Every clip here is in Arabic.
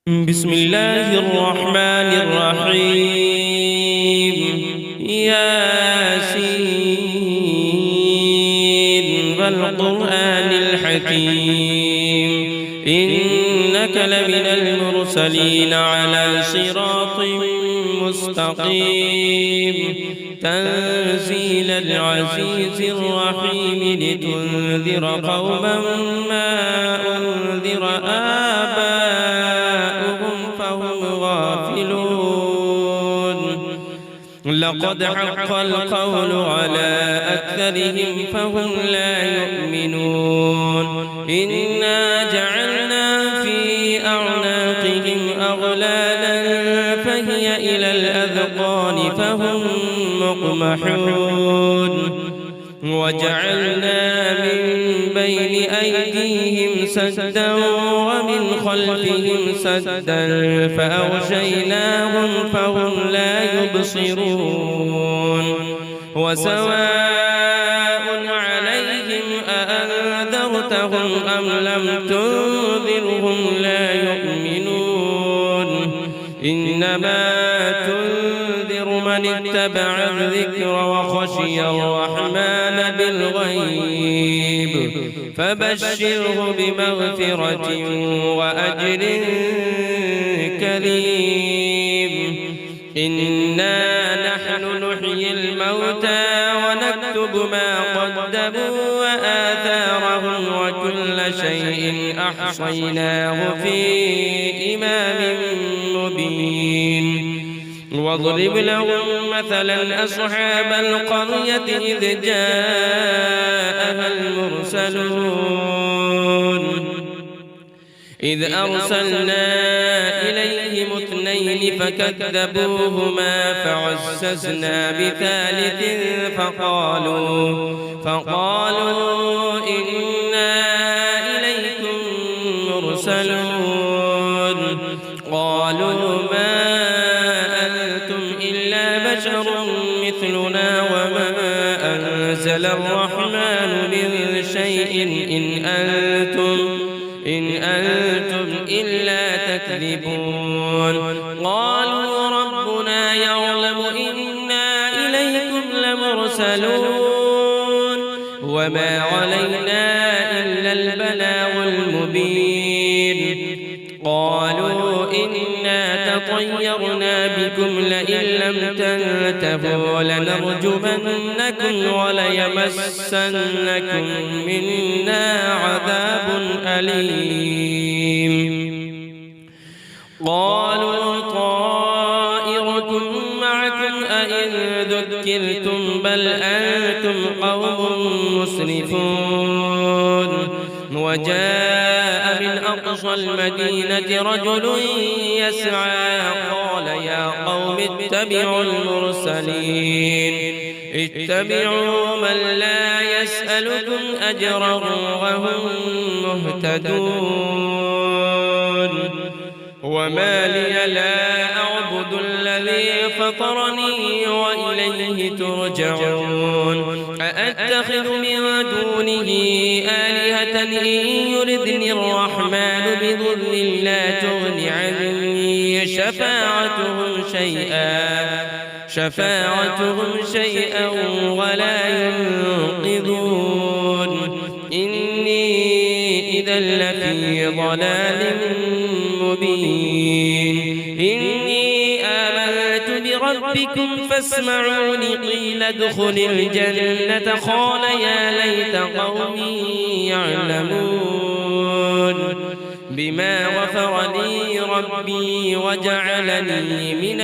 بسم الله الرحمن الرحيم. ياسين والقرآن الحكيم إنك لمن المرسلين على صراط مستقيم تنزيل العزيز الرحيم لتنذر قوما ما أنذر آباؤهم فهم غافلون. لقد حق القول على أكثرهم فهم لا يؤمنون. إنا جعلنا في أعناقهم أغلالا فهي إلى الأذقان فهم مقمحون. وجعلنا من بين أيديهم سدا ومن خلفهم سدا فأغشيناهم فهم لا يبصرون. وسواء عليهم أأنذرتهم أم لم تنذرهم لا يؤمنون. إنما تنذر من اتبع الذكر وخشي الرحمن بالغيب فبشره بمغفرة وأجر كريم. إنا نحن نحيي الموتى ونكتب ما قدموا وآثارهم وكل شيء أحصيناه في إمام مبين. واضرب لهم مثلا أصحاب القرية إذ جاءها المرسلون إذ أرسلنا إليهم اثنين فكذبوهما فعززنا بثالث فقالوا إنا إليكم مرسلون. قالوا ما أنتم إلا بشر مثلنا وما أنزل الرحمن من شيء إن أنتم إلا تكذبون. قالوا ربنا يعلم إنا إليكم لمرسلون وما علينا إلا البلاغ المبين. قالوا إنا تطيرنا بكم لئن لم تنتهوا لنرجمنكم وليمسنكم منا عذاب أليم. قالوا طائركم معكم أئن ذكرتم بل أنتم قوم مسرفون. وجاء من أقصى المدينة رجل يسعى قال يا قوم اتبعوا المرسلين اتبعوا من لا يسألكم أجرا وهم مهتدون. وما لي لا أعبد الذي فطرني وإليه ترجعون. أأتخذ من دونه آلهة إن يردني الرحمن بضر لا تغن عني شفاعتهم شيئا ولا ينقذون. إني إذا لفي ضلال مبين. إني آمنت بربكم فاسمعون قيل ادخل الجنة قال يا ليت قومي يعلمون بما غفر لي ربي وجعلني من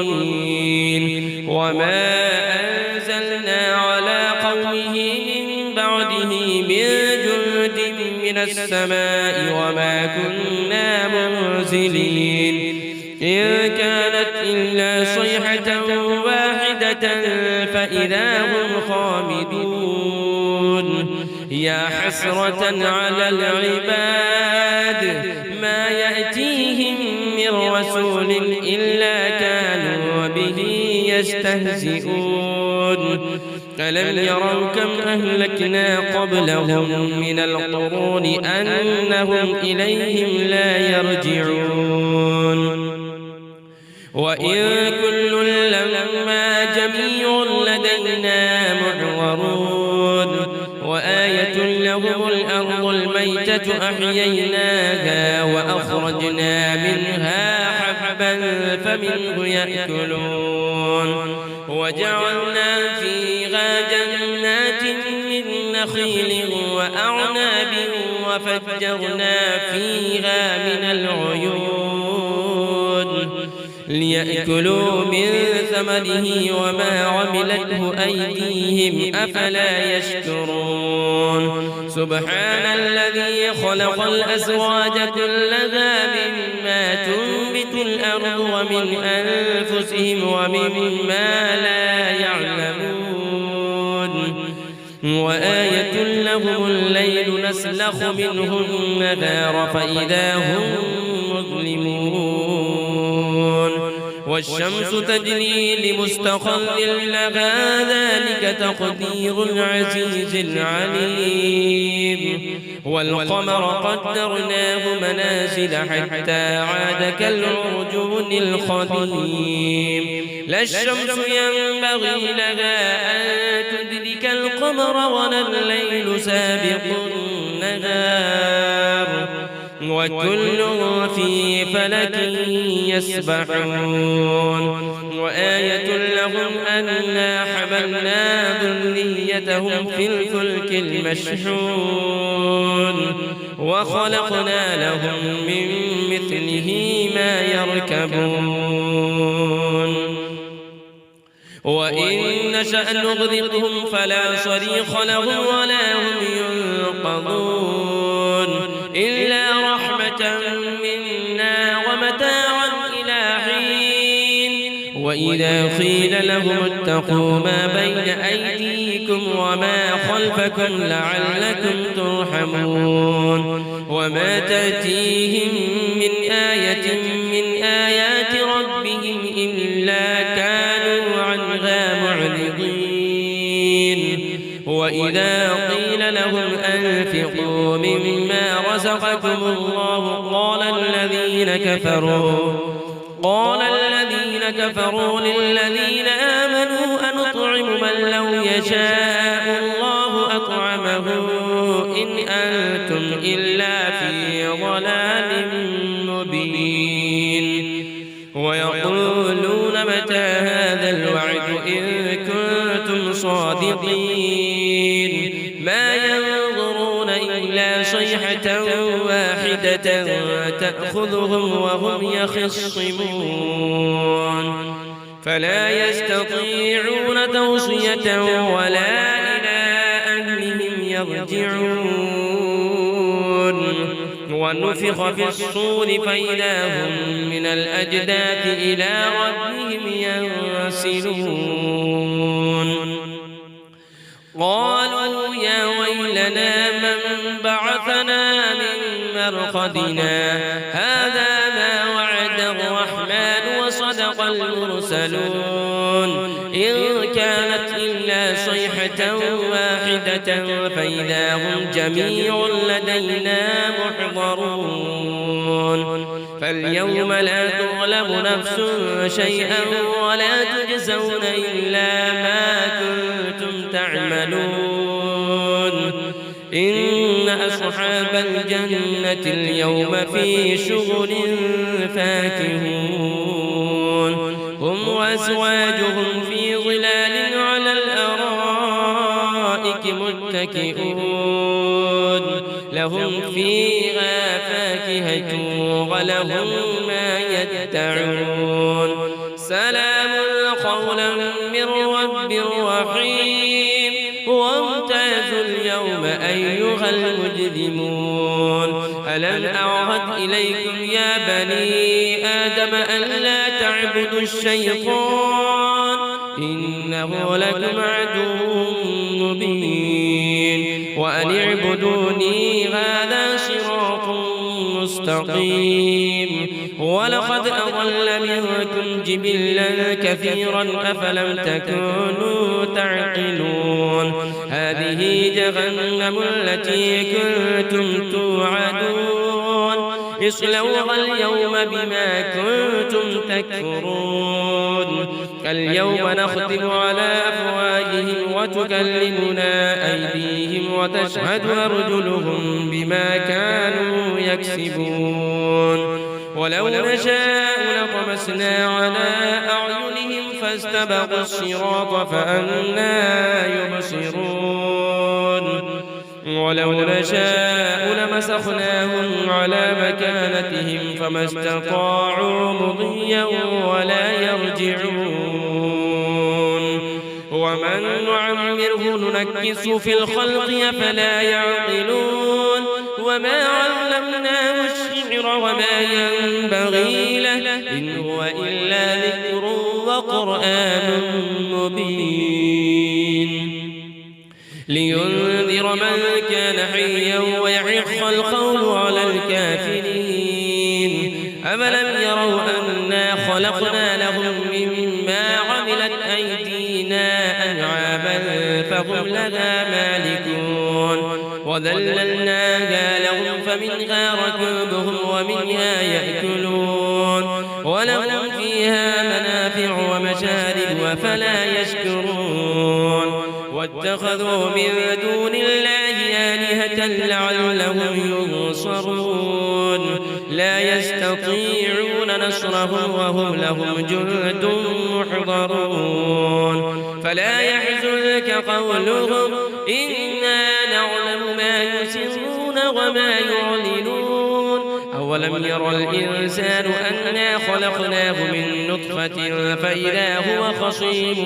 المكرمين. وما أنزلنا على قومه من بعده من جند من السماء وما كنا منزلين. إن كانت إلا صيحة واحدة فإذا هم خامدون. يا حسرة على العباد ما يأتيهم من رسول إلا كانوا به يستهزئون. ألم يروا كم أهلكنا قبلهم من القرون أنهم إليهم لا يرجعون وإن كل لما جميع لدينا محضرون وآية لهم الأرض الميتة أحييناها وأخرجنا منها حبا فمنه يأكلون وجعلنا فيها جنات من نخيل وأعناب وفجرنا فيها من العيون ليأكلوا من ثمره وما عملته أيديهم أفلا يشكرون سبحان الذي خلق الأزواج كلها مما تنبت الأرض ومن أنفسهم ومما لا يعلمون وآية لهم الليل نسلخ منه النهار فإذا هم مظلمون والشمس تجري لمستقر لها ذلك تقدير العزيز العليم والقمر قدرناه منازل حتى عاد كالعرجون القديم لا الشمس ينبغي لها أن تدرك القمر ولا الليل سابق النهار وكل في فلك يسبحون وآية لهم أنا حملنا ذريتهم في الفلك المشحون وخلقنا لهم من مثله ما يركبون وإن نشأ نغرقهم فلا صريخ لهم ولا هم ينقذون إلا رحمة منا ومتاعا إلى حين وإذا قيل لهم اتقوا ما بين أيديكم وما خلفكم لعلكم ترحمون وما تأتيهم من آية من آيات ربهم إلا كانوا عنها معرضين وإذا قيل لهم أنفقوا مما رزقكم الله قال الذين كفروا للذين آمنوا أنطعم من لو يشاء الله أطعمه إن أنتم إلا في ضلال مبين ويقولون متى هذا الوعد إن كنتم صادقين ما ينظرون إلا صيحة واحدة تأخذهم وهم يخصمون فلا يستطيعون توصية ولا إلى أهلهم يرجعون ونفخ في الصور فإذا هم من الأجداث إلى ربهم ينسلون قالوا يا ويلنا من بعثنا من مرقدنا هذا ما وعد الرحمن وصدق المرسلون إن كانت إلا صيحة واحدة فإذا هم جميع لدينا محضرون فاليوم لا تظلم نفس شيئا ولا تجزون إلا ما كنتم تعملون إن أصحاب الجنة اليوم في شغل فاكهون هم وأزواجهم في ظلال على الأرائك متكئون لهم فيها فاكهة ولهم ما يدعون سلام قولا من رب رحيم وامتازوا اليوم أيها المجرمون ألم أعهد إليكم يا بني آدم ألا تعبدوا الشيطان إنه لكم عدو مبين وأن اعبدوني هذا صراط مستقيم مستقيم ولقد أضل منكم جبلا كثيرا أفلم تكونوا تعقلون هذه جهنم التي كنتم توعدون اصلوها اليوم بما كنتم تكفرون اليوم نختم على أفواههم وتكلمنا أيديهم وتشهد أرجلهم بما كانوا يكسبون ولو نشاء لطمسنا على أعينهم فاستبقوا الصراط فأنى يبصرون ولو نشاء لمسخناهم على مكانتهم فما استطاعوا مضيا ولا يرجعون ومن نعمره ننكس في الخلق أفلا يعقلون وما علمناه الشعر وما ينبغي له إن هو إلا ذكر وقرآن مبين لينذر من كان حيا ويحق القول على الكافرين أفلم يروا أنا خلقنا لهم مما عملت أيدينا أنعاما فهم لها مالكون وذللناها لهم فمنها ركوبهم ومنها يأكلون ولهم فيها منافع ومشارب أفلا يشكرون واتخذوا من دون الله آلهة لعلهم ينصرون لا يستطيعون نصرهم وهم لهم جند محضرون فلا يحزنك قولهم إنا نعلم ما يسرون وما يعلنون أولم ير الإنسان أنا خلقناه من نطفة فإذا هو خصيم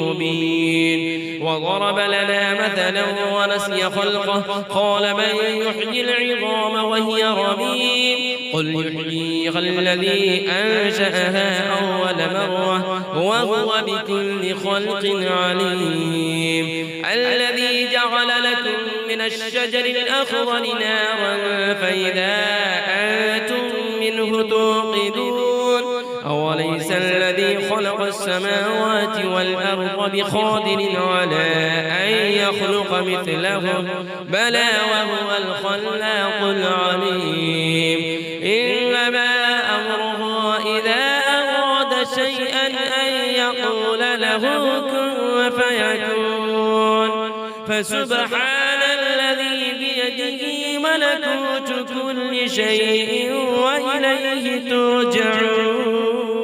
مبين وضرب لنا مثلا ونسي خلقه قال من يحيي العظام وهي رميم قل يحييها الذي أنشأها أول مرة وهو بكل خلق عليم الذي جعل لكم من الشجر الأخضر نارا فإذا أنتم منه توقدون أوليس الذي خلق السماوات والأرض بقادر على أن يخلق مثلهم بلى وهو الخلاق العليم إنما أمره إذا أراد شيئا أن يقول له كن فيكون فسبحان الذي بيده ملكوت كل شيء وإليه ترجعون